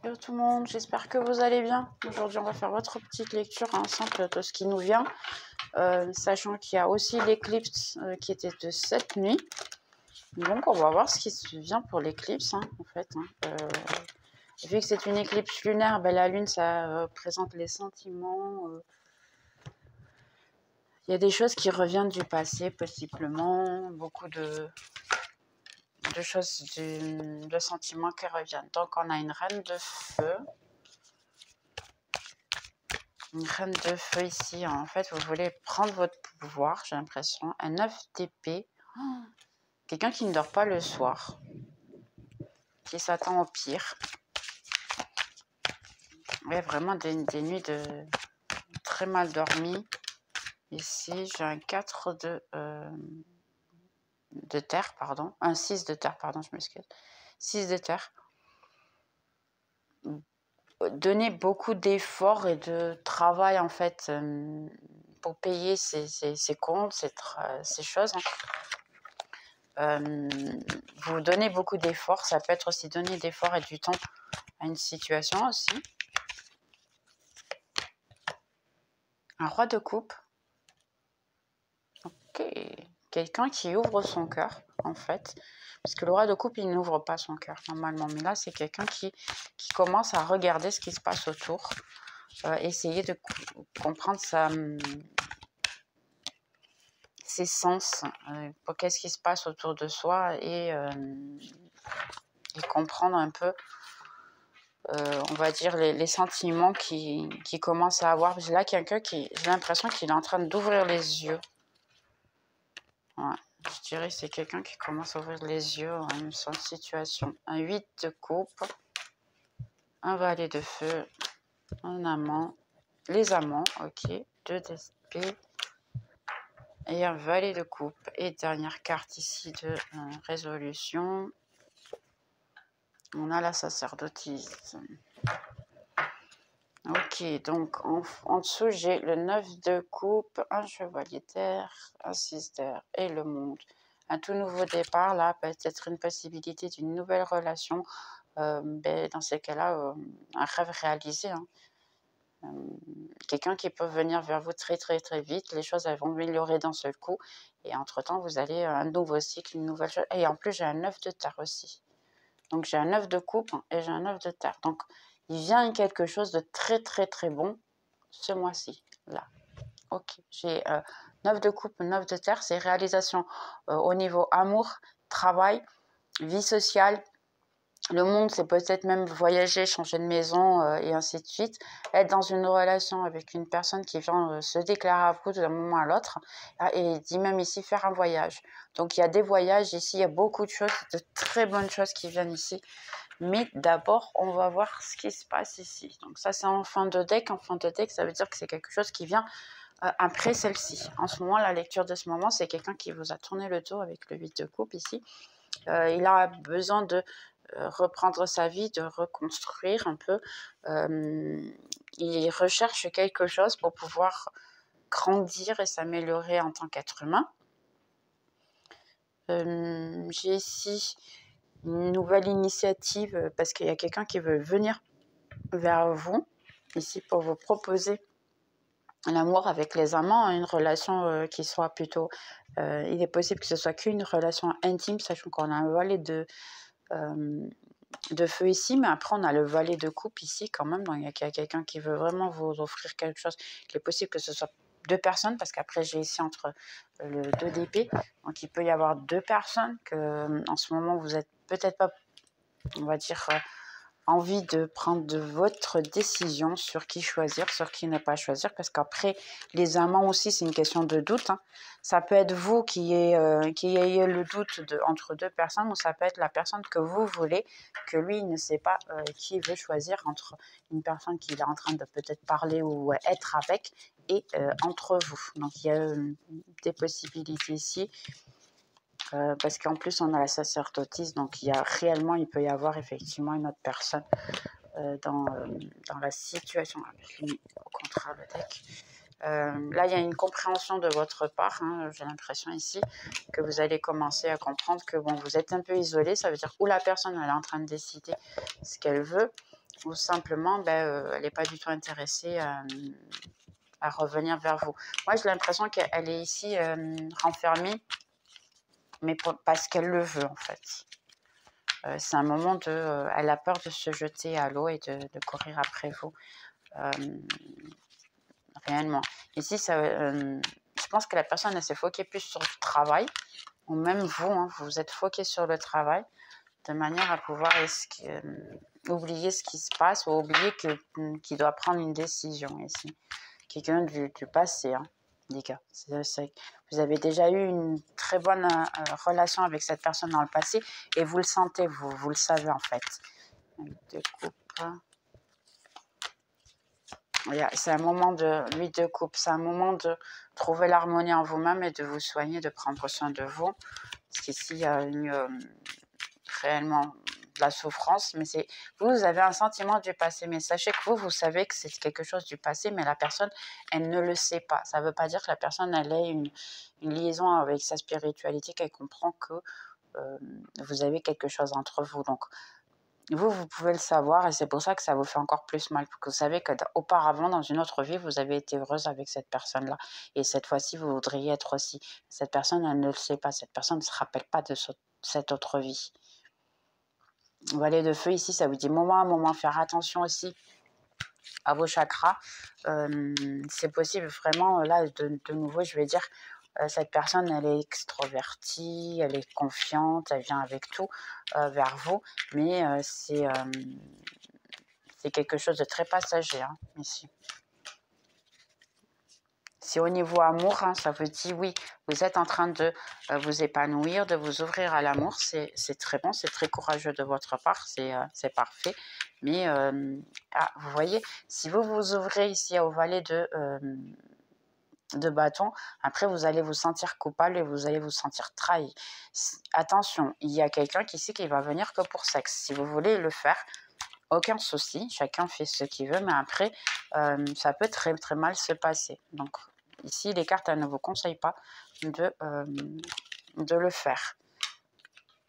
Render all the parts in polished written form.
Hello tout le monde, j'espère que vous allez bien. Aujourd'hui, on va faire votre petite lecture simple de ce qui nous vient, sachant qu'il y a aussi l'éclipse qui était de cette nuit. Donc, on va voir ce qui se vient pour l'éclipse, en fait. Vu que c'est une éclipse lunaire, ben, la lune, ça représente les sentiments. Il y a des choses qui reviennent du passé, possiblement, beaucoup de choses, de sentiments qui reviennent. Donc, on a une reine de feu. Une reine de feu ici, en fait, vous voulez prendre votre pouvoir, j'ai l'impression. Un 9 d'épée. Quelqu'un qui ne dort pas le soir. Qui s'attend au pire. Ouais, vraiment des nuits de très mal dormies. Ici, j'ai un 4 de terre, pardon. Un 6 de terre, pardon, je m'excuse. 6 de terre. Donner beaucoup d'efforts et de travail, en fait, pour payer ces comptes, ces choses. Vous donnez beaucoup d'efforts. Ça peut être aussi donner d'efforts et du temps à une situation aussi. Un roi de coupe. Ok. Quelqu'un qui ouvre son cœur, en fait. Parce que le roi de coupe, il n'ouvre pas son cœur, normalement. Mais là, c'est quelqu'un qui commence à regarder ce qui se passe autour. Essayer de comprendre ses sens. Pour qu'est-ce qui se passe autour de soi et comprendre un peu on va dire, les sentiments qu'il commence à avoir. Là, quelqu'un qui, j'ai l'impression qu'il est en train d'ouvrir les yeux. Ouais, je dirais que c'est quelqu'un qui commence à ouvrir les yeux en sa situation. Un 8 de coupe, un valet de feu, un amant, les amants, ok, 2 d'épée et un valet de coupe. Et dernière carte ici de résolution, on a la sacerdotise. Ok, donc en dessous, j'ai le 9 de coupe, un chevalier d'air, un 6 d'air et le monde. Un tout nouveau départ, là, peut-être une possibilité d'une nouvelle relation. Dans ces cas-là, un rêve réalisé. Quelqu'un qui peut venir vers vous très très très vite. Les choses elles vont améliorer d'un seul coup. Et entre-temps, vous allez un nouveau cycle, une nouvelle chose. Et en plus, j'ai un 9 de terre aussi. Donc, j'ai un 9 de coupe et j'ai un 9 de terre. Donc, il vient quelque chose de très, très, très bon ce mois-ci, là. Ok, j'ai 9 de coupe, 9 de terre. C'est réalisation au niveau amour, travail, vie sociale. Le monde, c'est peut-être même voyager, changer de maison et ainsi de suite. Être dans une relation avec une personne qui vient se déclarer à vous d'un moment à l'autre. Et il dit même ici faire un voyage. Donc, il y a des voyages ici, il y a beaucoup de choses, de très bonnes choses qui viennent ici. Mais d'abord, on va voir ce qui se passe ici. Donc ça, c'est en fin de deck. En fin de deck, ça veut dire que c'est quelque chose qui vient après celle-ci. En ce moment, la lecture de ce moment, c'est quelqu'un qui vous a tourné le dos avec le 8 de coupe ici. Il a besoin de reprendre sa vie, de reconstruire un peu. Il recherche quelque chose pour pouvoir grandir et s'améliorer en tant qu'être humain. J'ai ici une nouvelle initiative parce qu'il y a quelqu'un qui veut venir vers vous ici pour vous proposer l'amour avec les amants, une relation qui soit plutôt il est possible que ce soit qu'une relation intime, sachant qu'on a un valet de feu ici, mais après on a le valet de coupe ici quand même, donc il y a quelqu'un qui veut vraiment vous offrir quelque chose. Il est possible que ce soit deux personnes, parce qu'après j'ai ici entre le 2 d'épée, donc il peut y avoir deux personnes que en ce moment vous êtes peut-être pas, on va dire, envie de prendre de votre décision sur qui choisir, sur qui ne pas choisir, parce qu'après, les amants aussi, c'est une question de doute. Ça peut être vous qui ayez le doute entre deux personnes, ou ça peut être la personne que vous voulez, que lui, il ne sait pas qui il veut choisir entre une personne qu'il est en train de peut-être parler ou être avec, et entre vous. Donc, il y a des possibilités ici. Parce qu'en plus on a la sacerdotise, donc il peut y avoir effectivement une autre personne dans la situation. Je l'ai mis au contraire le deck. Là il y a une compréhension de votre part, j'ai l'impression ici que vous allez commencer à comprendre que bon, vous êtes un peu isolé, ça veut dire où la personne elle est en train de décider ce qu'elle veut, ou simplement, ben, elle n'est pas du tout intéressée à revenir vers vous. Moi, j'ai l'impression qu'elle est ici renfermée, mais parce qu'elle le veut, en fait. C'est un moment de... elle a peur de se jeter à l'eau et de courir après vous. Réellement. Ici, je pense que la personne, elle s'est foquée plus sur le travail, ou même vous, hein, vous êtes foqué sur le travail, de manière à pouvoir oublier ce qui se passe, ou oublier qu'il doit prendre une décision ici. Quelqu'un du passé, hein, les gars. Vous avez déjà eu une très bonne relation avec cette personne dans le passé, et vous le sentez, vous le savez en fait. De coupe. C'est un moment de 8 de coupe, c'est un moment de trouver l'harmonie en vous-même et de vous soigner, de prendre soin de vous. Parce qu'ici, il y a réellement de la souffrance, mais vous avez un sentiment du passé, mais sachez que vous savez que c'est quelque chose du passé, mais la personne, elle ne le sait pas. Ça ne veut pas dire que la personne, elle ait une liaison avec sa spiritualité, qu'elle comprend que vous avez quelque chose entre vous. Donc, vous pouvez le savoir, et c'est pour ça que ça vous fait encore plus mal, parce que vous savez qu'auparavant, dans une autre vie, vous avez été heureuse avec cette personne-là, et cette fois-ci, vous voudriez être aussi. Cette personne, elle ne le sait pas, cette personne ne se rappelle pas de cette autre vie. Valet de feu, ici, ça vous dit moment à moment, faire attention aussi à vos chakras. C'est possible, vraiment, là, de nouveau, je vais dire, cette personne, elle est extrovertie, elle est confiante, elle vient avec tout vers vous, mais c'est quelque chose de très passager, hein, ici. Si au niveau amour, hein, ça vous dit oui, vous êtes en train de vous épanouir, de vous ouvrir à l'amour, c'est très bon, c'est très courageux de votre part, c'est parfait. Mais vous voyez, si vous vous ouvrez ici au valet de bâton, après vous allez vous sentir coupable et vous allez vous sentir trahi. Attention, il y a quelqu'un ici qui va venir que pour sexe. Si vous voulez le faire, aucun souci, chacun fait ce qu'il veut, mais après, ça peut très très mal se passer. Donc ici, les cartes, elles ne vous conseillent pas de le faire.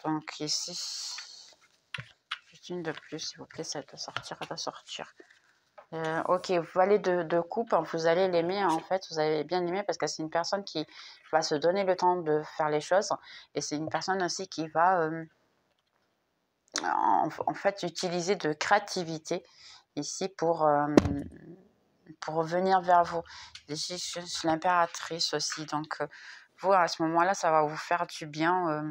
Donc ici, juste une de plus, s'il vous plaît, ça doit sortir, elle doit sortir. Ok, valet de coupe, vous allez l'aimer, en fait, vous allez bien l'aimer parce que c'est une personne qui va se donner le temps de faire les choses, et c'est une personne aussi qui va en fait utiliser de créativité ici pour venir vers vous. Je suis l'impératrice aussi, donc vous, à ce moment-là, ça va vous faire du bien.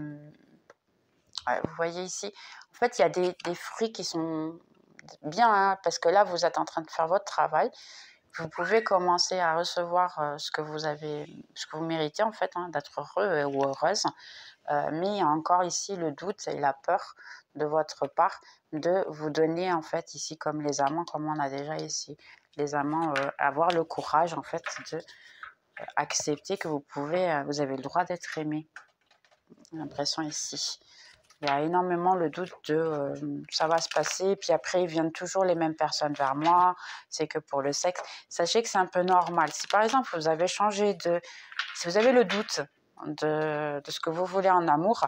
Vous voyez ici, en fait, il y a des fruits qui sont bien, hein, parce que là, vous êtes en train de faire votre travail. Vous pouvez commencer à recevoir ce que vous méritez, en fait, hein, d'être heureux ou heureuse. Mais il y a encore ici le doute et la peur de votre part de vous donner, en fait, ici, comme les amants, comme on a déjà ici, les amants, avoir le courage, en fait, de accepter que vous avez le droit d'être aimé. J'ai l'impression ici. Il y a énormément le doute de ça va se passer, puis après ils viennent toujours les mêmes personnes vers moi, c'est que pour le sexe. Sachez que c'est un peu normal. Si par exemple vous avez si vous avez le doute de ce que vous voulez en amour,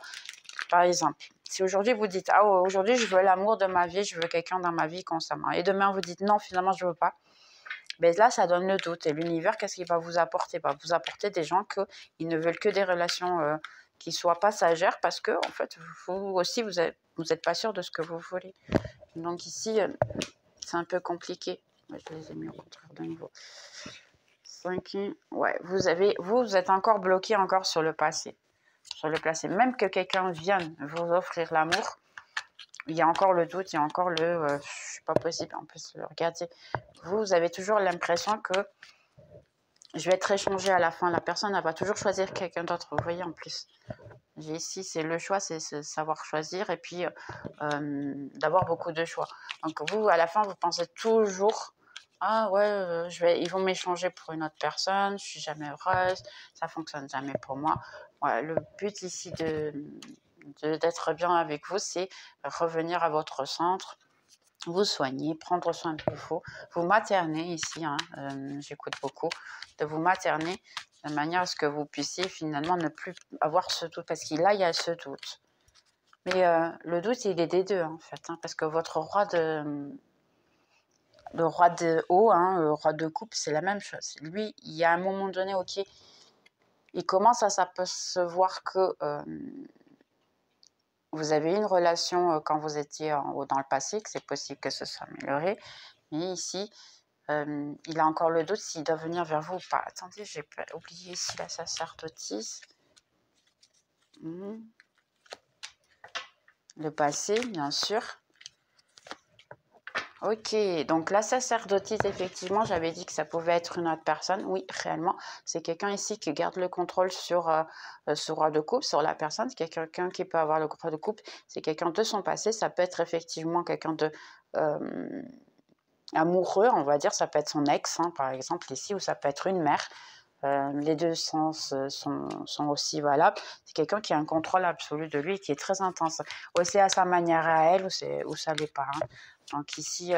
par exemple, si aujourd'hui vous dites ah aujourd'hui je veux l'amour de ma vie, je veux quelqu'un dans ma vie constamment, et demain vous dites non finalement je veux pas, ben là ça donne le doute, et l'univers qu'est-ce qu'il va vous apporter? Il va vous apporter des gens qui ne veulent que des relations qui soient passagères, parce que en fait vous aussi vous êtes pas sûr de ce que vous voulez. Donc ici c'est un peu compliqué. Je les ai mis au contraire de niveau. 5, ouais, vous êtes encore bloqué encore sur le passé. Même que quelqu'un vienne vous offrir l'amour, il y a encore le doute, il y a encore c'est pas possible, en plus regardez, vous avez toujours l'impression que je vais être échangée à la fin, la personne elle va toujours choisir quelqu'un d'autre, vous voyez, en plus j'ai ici, c'est le choix, c'est savoir choisir, et puis d'avoir beaucoup de choix. Donc vous, à la fin, vous pensez toujours ah ouais, ils vont m'échanger pour une autre personne, je suis jamais heureuse, ça fonctionne jamais pour moi. Ouais, le but ici d'être bien avec vous, c'est revenir à votre centre, vous soigner, prendre soin de vous, vous materner ici, hein, j'écoute beaucoup, de vous materner de manière à ce que vous puissiez finalement ne plus avoir ce doute, parce qu'il y a ce doute. Mais le doute, il est des deux, en fait, hein, parce que votre roi le roi de haut, hein, le roi de coupe, c'est la même chose. Lui, il y a un moment donné, ok, il commence à s'apercevoir que vous avez eu une relation quand vous étiez dans le passé, que c'est possible que ce soit amélioré. Mais ici, il a encore le doute s'il doit venir vers vous ou pas. Attendez, j'ai oublié ici la sacerdotise. Le passé, bien sûr. Ok, donc la sacerdotise, effectivement, j'avais dit que ça pouvait être une autre personne. Oui, réellement, c'est quelqu'un ici qui garde le contrôle sur ce roi de coupe, sur la personne. C'est quelqu'un qui peut avoir le roi de coupe. C'est quelqu'un de son passé. Ça peut être effectivement quelqu'un de amoureux, on va dire. Ça peut être son ex, hein, par exemple, ici, ou ça peut être une mère. Les deux sens sont aussi valables. C'est quelqu'un qui a un contrôle absolu de lui, qui est très intense. Aussi à sa manière à elle, ou ça l'est pas. Hein. Donc ici,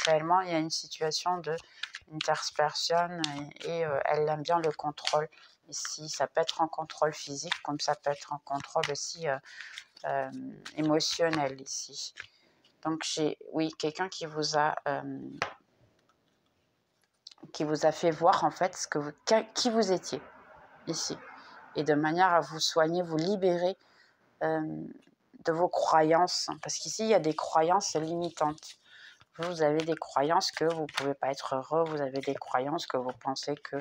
réellement, il y a une situation de une tierce personne et elle aime bien le contrôle. Ici, ça peut être un contrôle physique, comme ça peut être un contrôle aussi émotionnel ici. Donc j'ai, oui, quelqu'un qui vous a fait voir en fait qui vous étiez ici, et de manière à vous soigner, vous libérer de vos croyances, parce qu'ici il y a des croyances limitantes. Vous avez des croyances que vous ne pouvez pas être heureux, vous avez des croyances que vous pensez que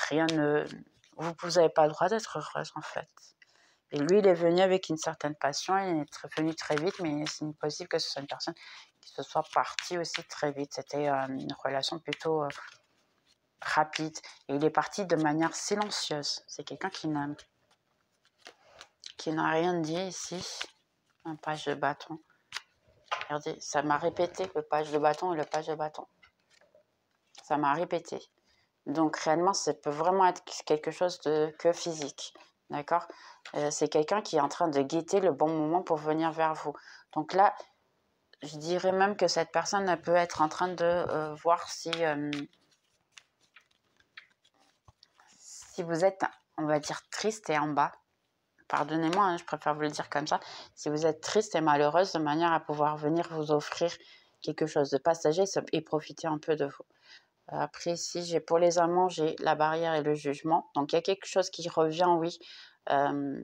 rien ne... Vous n'avez pas le droit d'être heureuse en fait. Et lui, il est venu avec une certaine passion, il est venu très vite, mais c'est possible que ce soit une personne qui se soit partie aussi très vite. C'était une relation plutôt rapide. Et il est parti de manière silencieuse. C'est quelqu'un qui n'a rien dit ici. Un page de bâton. Regardez, ça m'a répété le page de bâton et le page de bâton. Ça m'a répété. Donc réellement, ça peut vraiment être quelque chose que physique. D'accord, c'est quelqu'un qui est en train de guetter le bon moment pour venir vers vous. Donc là, je dirais même que cette personne elle peut être en train de voir si vous êtes, on va dire, triste et en bas. Pardonnez-moi, hein, je préfère vous le dire comme ça. Si vous êtes triste et malheureuse, de manière à pouvoir venir vous offrir quelque chose de passager et profiter un peu de vous. Après, ici, pour les amants, j'ai la barrière et le jugement. Donc, il y a quelque chose qui revient, oui,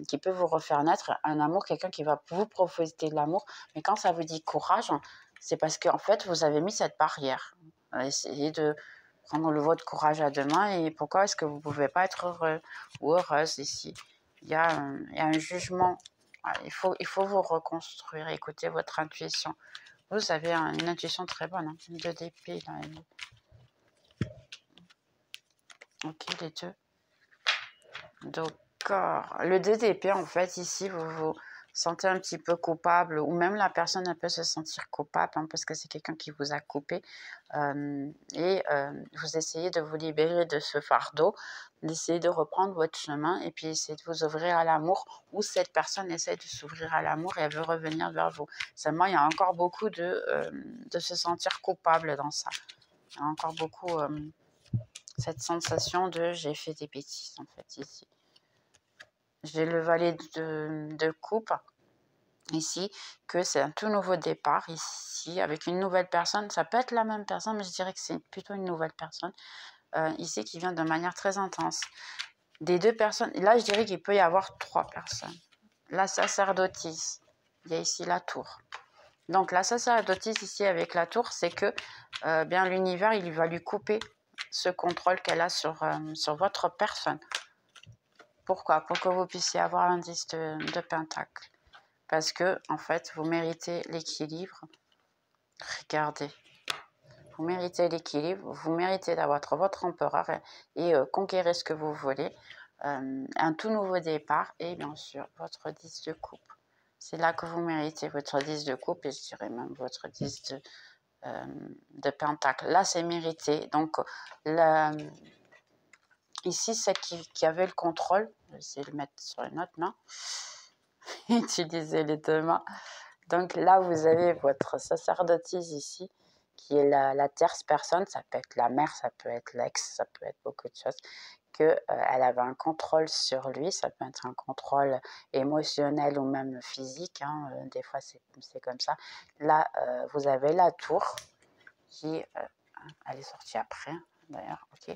qui peut vous refaire naître. Un amour, quelqu'un qui va vous profiter de l'amour. Mais quand ça vous dit courage, c'est parce qu'en fait, vous avez mis cette barrière. Essayez de prendre votre courage à deux mains. Et pourquoi est-ce que vous ne pouvez pas être heureux ou heureuse ici? Il y a un jugement. Il faut vous reconstruire. Écoutez votre intuition. Vous avez une intuition très bonne. Hein. 2 d'épée, là. Ok, les deux. D'accord. Le 2 d'épée, en fait, ici, vous vous sentez un petit peu coupable, ou même la personne, elle peut se sentir coupable, hein, parce que c'est quelqu'un qui vous a coupé. Vous essayez de vous libérer de ce fardeau, d'essayer de reprendre votre chemin, et puis essayer de vous ouvrir à l'amour, ou cette personne essaie de s'ouvrir à l'amour et elle veut revenir vers vous. Seulement, il y a encore beaucoup de se sentir coupable dans ça. Il y a encore beaucoup... cette sensation de j'ai fait des bêtises en fait ici. J'ai le valet de coupe ici, que c'est un tout nouveau départ ici avec une nouvelle personne. Ça peut être la même personne, mais je dirais que c'est plutôt une nouvelle personne ici qui vient de manière très intense. Des 2 personnes, là je dirais qu'il peut y avoir 3 personnes. La sacerdotise, il y a ici la tour. Donc la sacerdotise ici avec la tour, c'est que bien l'univers il va lui couper ce contrôle qu'elle a sur votre personne. Pourquoi? Pour que vous puissiez avoir l'indice de pentacle. Parce que, en fait, vous méritez l'équilibre. Regardez. Vous méritez l'équilibre. Vous méritez d'avoir votre empereur et conquérir ce que vous voulez. Un tout nouveau départ et bien sûr, votre 10 de coupe. C'est là que vous méritez votre 10 de coupe et je dirais même votre 10 de pentacle. Là, c'est mérité. Donc, ici, celle qui avait le contrôle, je vais essayer de le mettre sur une autre main, utiliser les 2 mains. Donc là, vous avez votre sacerdotise ici, qui est la tierce personne, ça peut être la mère, ça peut être l'ex, ça peut être beaucoup de choses, qu'elle avait un contrôle sur lui. Ça peut être un contrôle émotionnel ou même physique, hein, des fois c'est comme ça. Là, vous avez la tour qui... elle est sortie après, d'ailleurs, ok.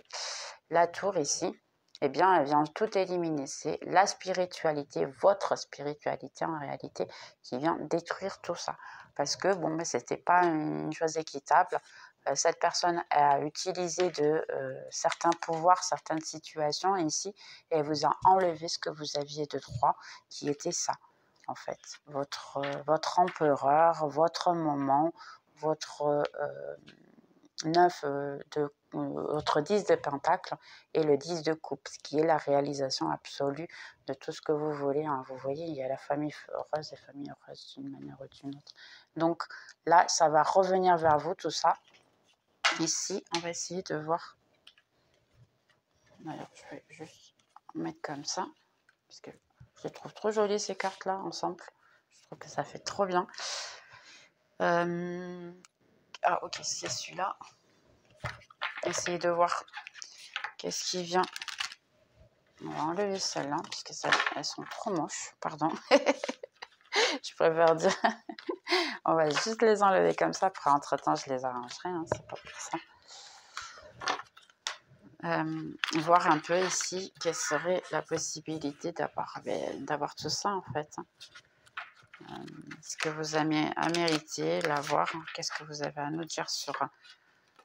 La tour ici, eh bien, elle vient tout éliminer. C'est la spiritualité, votre spiritualité en réalité, qui vient détruire tout ça. Parce que, bon, mais c'était pas une chose équitable. Cette personne a utilisé certains pouvoirs, certaines situations ici, et elle vous a enlevé ce que vous aviez de droit, qui était ça, en fait. Votre empereur, votre moment, votre... 9 votre 10 de pentacle et le 10 de coupe, ce qui est la réalisation absolue de tout ce que vous voulez. Hein. Vous voyez, il y a la famille heureuse et famille heureuse d'une manière ou d'une autre. Donc là, ça va revenir vers vous, tout ça. Ici, on va essayer de voir. D'ailleurs, je vais juste mettre comme ça, parce que je trouve trop jolies ces cartes-là ensemble. Je trouve que ça fait trop bien. Ah, ok, c'est celui-là. Essayez de voir qu'est-ce qui vient. On va enlever celles-là, parce qu'elles sont trop moches. Pardon. Je préfère dire. On va juste les enlever comme ça. Après, entre-temps, je les arrangerai. Hein, c'est pas pour ça. Voir un peu ici quelle serait la possibilité d'avoir tout ça, en fait. Ce que vous avez à mériter, l'avoir. Qu'est-ce que vous avez à nous dire sur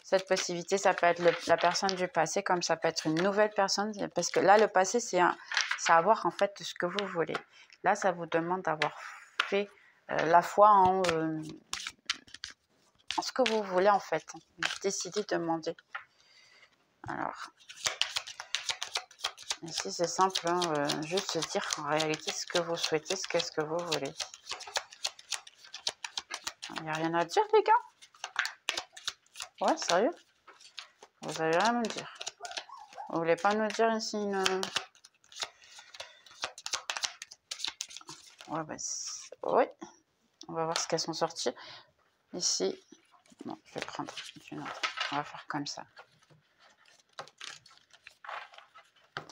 cette possibilité? Ça peut être la personne du passé, comme ça peut être une nouvelle personne. Parce que là, le passé, c'est avoir en fait ce que vous voulez. Là, ça vous demande d'avoir fait la foi en ce que vous voulez, en fait. Décidez, demander. Alors, ici, c'est simple. Hein, juste dire en réalité ce que vous souhaitez, qu'est-ce que vous voulez. Il n'y a rien à dire, les gars? Ouais, sérieux? Vous avez rien à me dire. Vous voulez pas nous dire ici une... Ouais, bah, oui. On va voir ce qu'elles sont sorties. Ici, non, je vais prendre une autre. On va faire comme ça.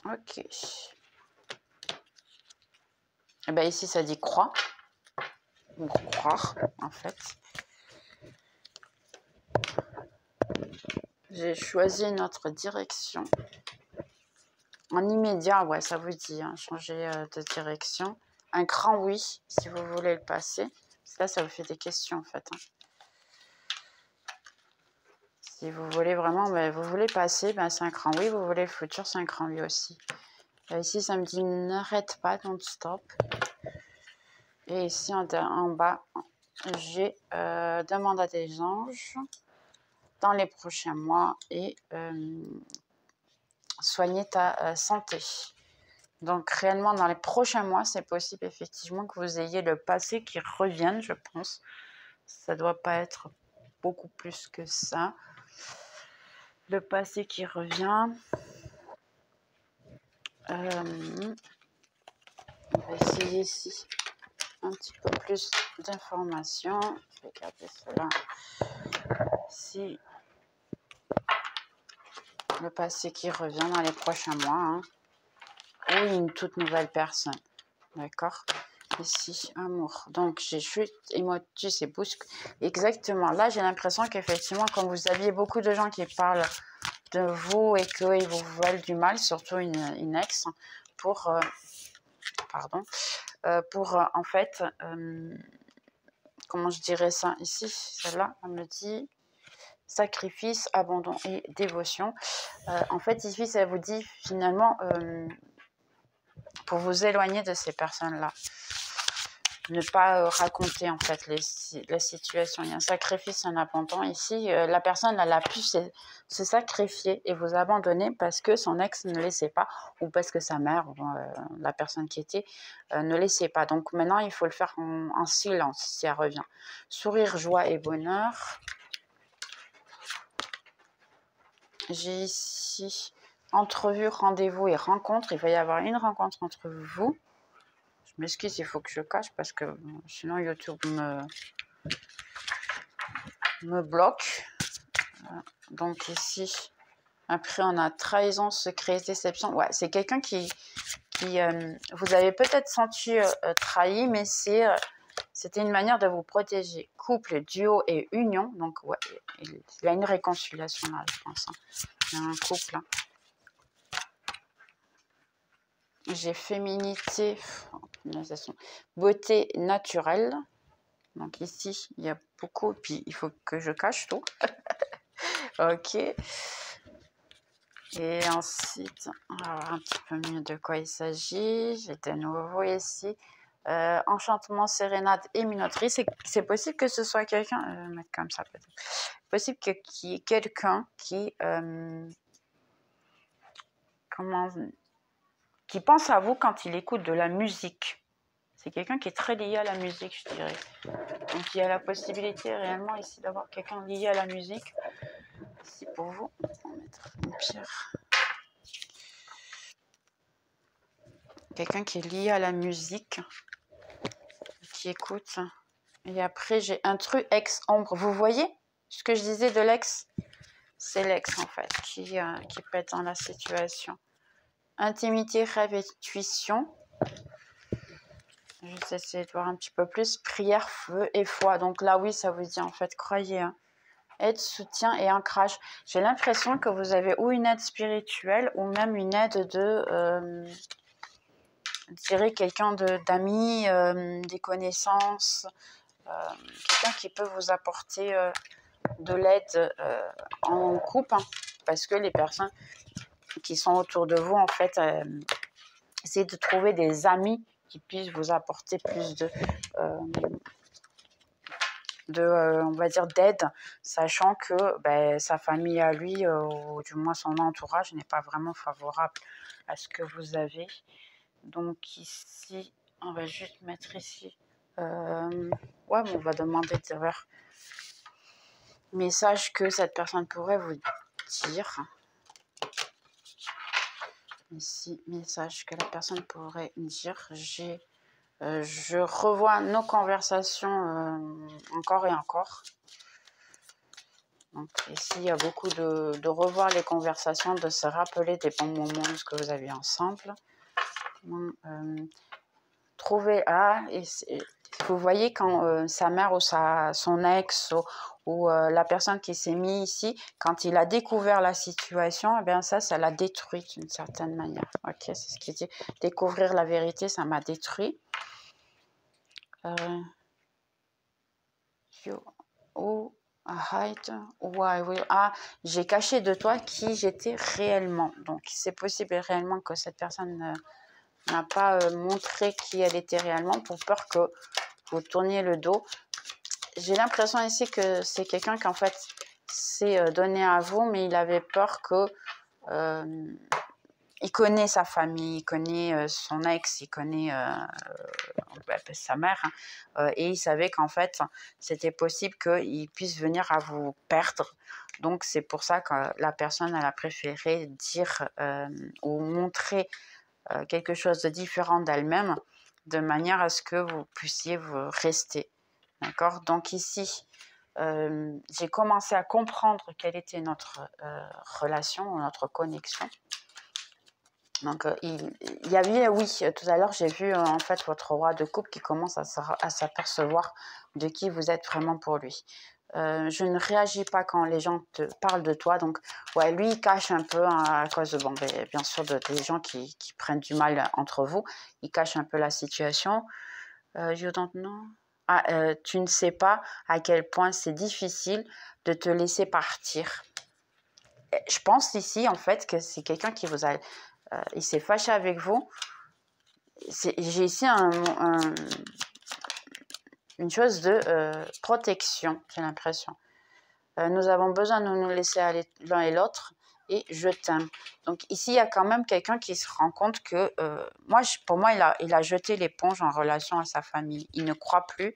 Ok. Et bien ici, ça dit croix. Ou croire, en fait. J'ai choisi notre direction. En immédiat, ouais, ça vous dit, hein, changer de direction. Un grand oui, si vous voulez le passer. Là, ça vous fait des questions, en fait. Hein. Si vous voulez vraiment, ben, vous voulez passer, ben, c'est un grand oui. Vous voulez le futur, c'est un grand oui aussi. Ici, ça me dit n'arrête pas, don't stop. Et ici, en bas, j'ai demande à des anges dans les prochains mois et soigner ta santé. Donc, réellement, dans les prochains mois, c'est possible effectivement que vous ayez le passé qui revienne, je pense. Ça ne doit pas être beaucoup plus que ça. Le passé qui revient. On va essayer ici un petit peu plus d'informations. Je vais garder cela. Si le passé qui revient dans les prochains mois, hein, ou une toute nouvelle personne, d'accord? Ici, amour. Donc, j'ai chute, émotus et bousque. Exactement. Là, j'ai l'impression qu'effectivement, comme vous aviez beaucoup de gens qui parlent de vous et qu'ils vous veulent du mal, surtout une ex, pour... en fait, comment je dirais ça ici, celle-là, elle me dit sacrifice, abandon et dévotion. En fait, ici, ça vous dit finalement pour vous éloigner de ces personnes-là. Ne pas raconter en fait la situation. Il y a un sacrifice, un abandon. Ici, la personne, elle a pu se sacrifier et vous abandonner parce que son ex ne laissait pas ou parce que sa mère, la personne qui était, ne laissait pas. Donc maintenant, il faut le faire en silence si elle revient. Sourire, joie et bonheur. J'ai ici entrevue, rendez-vous et rencontre. Il va y avoir une rencontre entre vous. Je m'excuse, il faut que je cache parce que sinon YouTube me bloque. Donc ici, Après, on a trahison, secret, déception. Ouais, c'est quelqu'un qui vous avez peut-être senti trahi, mais c'était une manière de vous protéger. Couple, duo et union. Donc, ouais, il y a une réconciliation là, je pense. Hein. Il y a un couple. Hein. J'ai féminité, beauté naturelle. Donc ici, il y a beaucoup. Puis, il faut que je cache tout. Ok. Et ensuite, on va voir un petit peu mieux de quoi il s'agit. J'ai de nouveau ici. Enchantement, sérénade et minoterie. C'est possible que ce soit quelqu'un, mettre comme ça peut-être. C'est possible qu'il y ait quelqu'un qui pense à vous quand il écoute de la musique. C'est quelqu'un qui est très lié à la musique, je dirais. Donc il y a la possibilité réellement ici d'avoir quelqu'un lié à la musique. Ici pour vous, on va mettre une pierre. Quelqu'un qui est lié à la musique, qui écoute. Et après, j'ai un truc ex-ombre. Vous voyez ce que je disais de l'ex? C'est l'ex, en fait, qui peut être dans la situation. Intimité, rêve et intuition. Je vais essayer de voir un petit peu plus. Prière, feu et foi. Donc là, oui, ça vous dit, en fait, croyez. Hein. Aide, soutien et ancrage. J'ai l'impression que vous avez ou une aide spirituelle ou même une aide de... je dirais quelqu'un d'amis, des connaissances, quelqu'un qui peut vous apporter de l'aide en groupe, hein, parce que les personnes qui sont autour de vous, en fait, essayez de trouver des amis qui puissent vous apporter plus on va dire, d'aide, sachant que sa famille à lui, ou du moins son entourage, n'est pas vraiment favorable à ce que vous avez. Donc ici, on va juste mettre ici. Ouais, mais on va demander de voir message que cette personne pourrait vous dire. Ici, message que la personne pourrait dire. Je revois nos conversations encore et encore. Donc ici, il y a beaucoup de revoir les conversations, de se rappeler des bons moments de ce que vous avez ensemble. Trouver et vous voyez quand sa mère ou son ex ou la personne qui s'est mise ici, quand il a découvert la situation, eh bien ça l'a détruit d'une certaine manière. Ok, c'est ce qu'il dit. Découvrir la vérité, ça m'a détruit. J'ai caché de toi qui j'étais réellement. Donc c'est possible réellement que cette personne n'a pas montré qui elle était réellement pour peur que vous tourniez le dos. J'ai l'impression ici que c'est quelqu'un qui en fait s'est donné à vous, mais il avait peur que il connaît sa famille, il connaît son ex, il connaît sa mère, hein, et il savait qu'en fait c'était possible qu'il puisse venir à vous perdre. Donc c'est pour ça que la personne elle a préféré dire ou montrer quelque chose de différent d'elle-même, de manière à ce que vous puissiez vous rester. D'accord? Donc ici, j'ai commencé à comprendre quelle était notre relation, notre connexion. Donc il y avait, oui, tout à l'heure j'ai vu en fait votre roi de coupe qui commence à s'apercevoir de qui vous êtes vraiment pour lui. Je ne réagis pas quand les gens te parlent de toi, donc ouais, lui il cache un peu hein, à cause de, bien sûr des gens qui prennent du mal entre vous, il cache un peu la situation. You don't know. Tu ne sais pas à quel point c'est difficile de te laisser partir. Je pense ici en fait que c'est quelqu'un qui vous a il s'est fâché avec vous. J'ai ici une chose de protection, j'ai l'impression. Nous avons besoin de nous laisser aller l'un et l'autre et je t'aime. Donc ici, il y a quand même quelqu'un qui se rend compte que, pour moi, il a jeté l'éponge en relation à sa famille. Il ne croit plus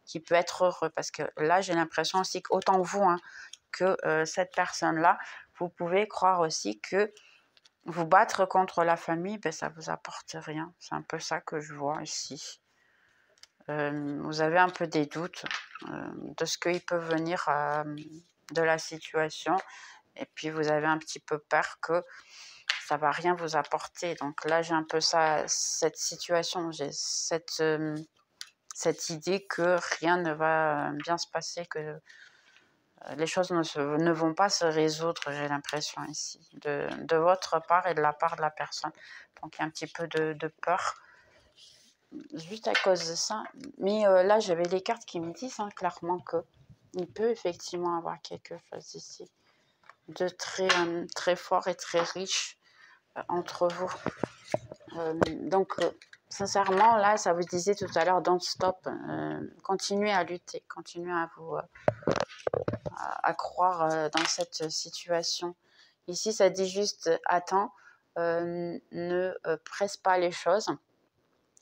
qu'il peut être heureux parce que là, j'ai l'impression aussi qu'autant vous hein, que cette personne-là, vous pouvez croire aussi que vous battre contre la famille, ça ne vous apporte rien. C'est un peu ça que je vois ici. Vous avez un peu des doutes de ce qu'il peut venir de la situation. et puis vous avez un petit peu peur que ça va rien vous apporter. Donc là, j'ai un peu cette situation, j'ai cette idée que rien ne va bien se passer, que les choses ne vont pas se résoudre, j'ai l'impression ici, de votre part et de la part de la personne. Donc il y a un petit peu de peur, juste à cause de ça. Mais là, j'avais les cartes qui me disent clairement qu'il peut effectivement avoir quelque chose ici de très fort et très riche entre vous. Donc, sincèrement, là, ça vous disait tout à l'heure, don't stop. Continuez à lutter, continuez à croire dans cette situation. Ici, ça dit juste, attends, ne presse pas les choses.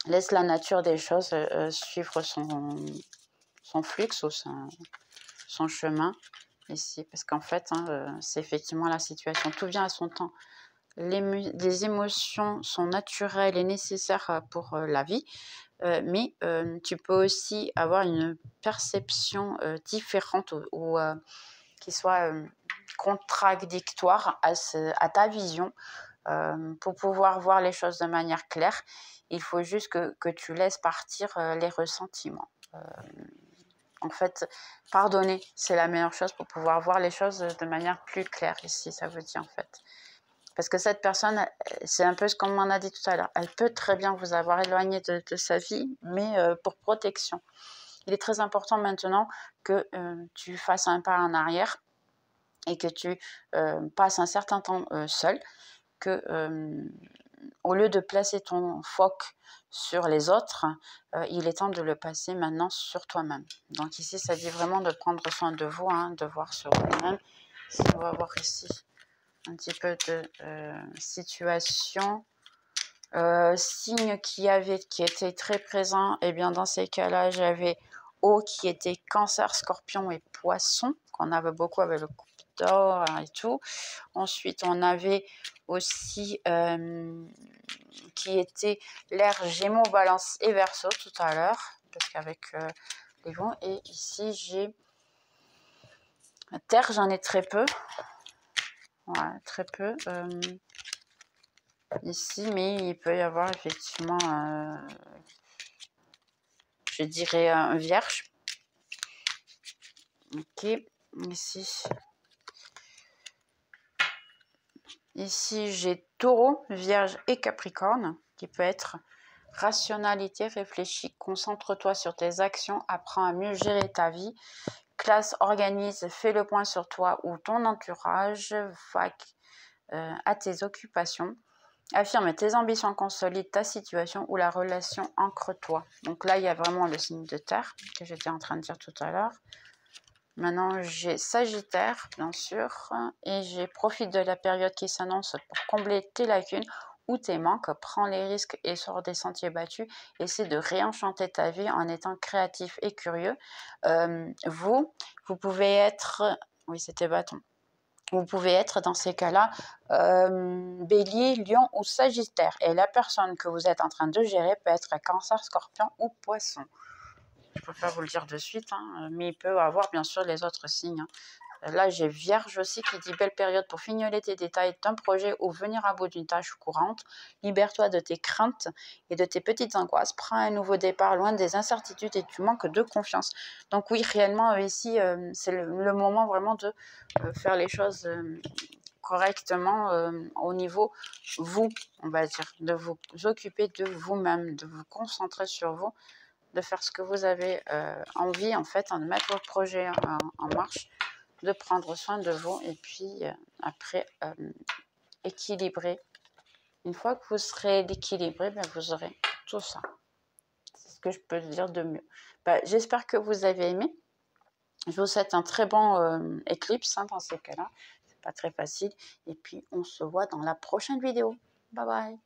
Laisse la nature des choses suivre son flux ou son chemin ici. Parce qu'en fait, c'est effectivement la situation. Tout vient à son temps. Les émotions sont naturelles et nécessaires pour la vie. Mais tu peux aussi avoir une perception différente ou qui soit contradictoire à ta vision. Pour pouvoir voir les choses de manière claire, il faut juste que tu laisses partir les ressentiments. En fait, pardonner, c'est la meilleure chose pour pouvoir voir les choses de manière plus claire ici, ça veut dire en fait. Parce que cette personne, c'est un peu ce qu'on m'en a dit tout à l'heure, elle peut très bien vous avoir éloigné de sa vie, mais pour protection. Il est très important maintenant que tu fasses un pas en arrière et que tu passes un certain temps seul, que au lieu de placer ton phoque sur les autres, il est temps de le passer maintenant sur toi-même. Donc ici, ça dit vraiment de prendre soin de vous, de voir sur vous-même. On va voir ici un petit peu de situation. Signe qui était très présent, et bien dans ces cas-là, j'avais eau qui était Cancer, Scorpion et Poisson, qu'on avait beaucoup avec le coupe d'or et tout. Ensuite, on avait aussi qui était l'air Gémeaux, Balance et Verseau tout à l'heure, parce qu'avec les vents. Et ici, j'ai Terre, j'en ai très peu. Ouais, très peu. Ici, mais il peut y avoir effectivement, je dirais, un Vierge. Ok, ici. Ici, j'ai Taureau, Vierge et Capricorne, qui peut être rationalité, réfléchis, concentre-toi sur tes actions, apprends à mieux gérer ta vie, classe, organise, fais le point sur toi ou ton entourage, à tes occupations, affirme tes ambitions, consolide ta situation ou la relation ancre-toi. Donc là, il y a vraiment le signe de terre que j'étais en train de dire tout à l'heure. Maintenant, j'ai Sagittaire, bien sûr, et j'ai profite de la période qui s'annonce pour combler tes lacunes ou tes manques, prends les risques et sors des sentiers battus, essaie de réenchanter ta vie en étant créatif et curieux. Vous pouvez être, oui c'était bâton, vous pouvez être dans ces cas-là Bélier, Lion ou Sagittaire, et la personne que vous êtes en train de gérer peut être Cancer, Scorpion ou Poisson. Je peux pas vous le dire de suite, mais il peut avoir bien sûr les autres signes. Là, j'ai Vierge aussi qui dit belle période pour fignoler tes détails d'un projet ou venir à bout d'une tâche courante. Libère-toi de tes craintes et de tes petites angoisses. Prends un nouveau départ loin des incertitudes et tu manques de confiance. Donc oui, réellement, ici, c'est le moment vraiment de faire les choses correctement au niveau vous, on va dire, de vous occuper de vous-même, de vous concentrer sur vous, de faire ce que vous avez envie, en fait, de mettre votre projet en marche, de prendre soin de vous et puis après équilibrer. Une fois que vous serez équilibré, vous aurez tout ça. C'est ce que je peux dire de mieux. J'espère que vous avez aimé. Je vous souhaite un très bon éclipse dans ces cas-là. C'est pas très facile. Et puis on se voit dans la prochaine vidéo. Bye bye.